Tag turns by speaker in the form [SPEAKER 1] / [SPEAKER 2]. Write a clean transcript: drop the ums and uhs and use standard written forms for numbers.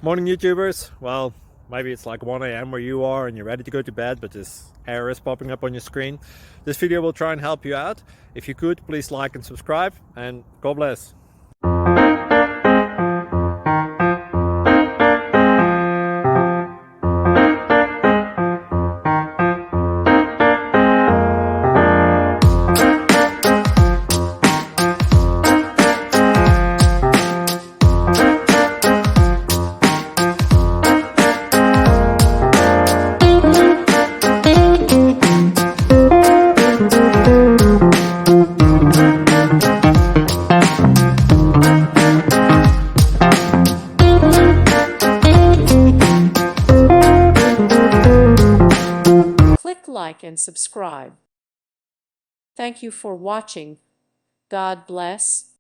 [SPEAKER 1] Morning YouTubers. Well, maybe it's like 1 a.m. where you are and you're ready to go to bed, but this error is popping up on your screen. This video will try and help you out. If you could, please like and subscribe, and God bless.
[SPEAKER 2] Click like and subscribe. Thank you for watching. God bless.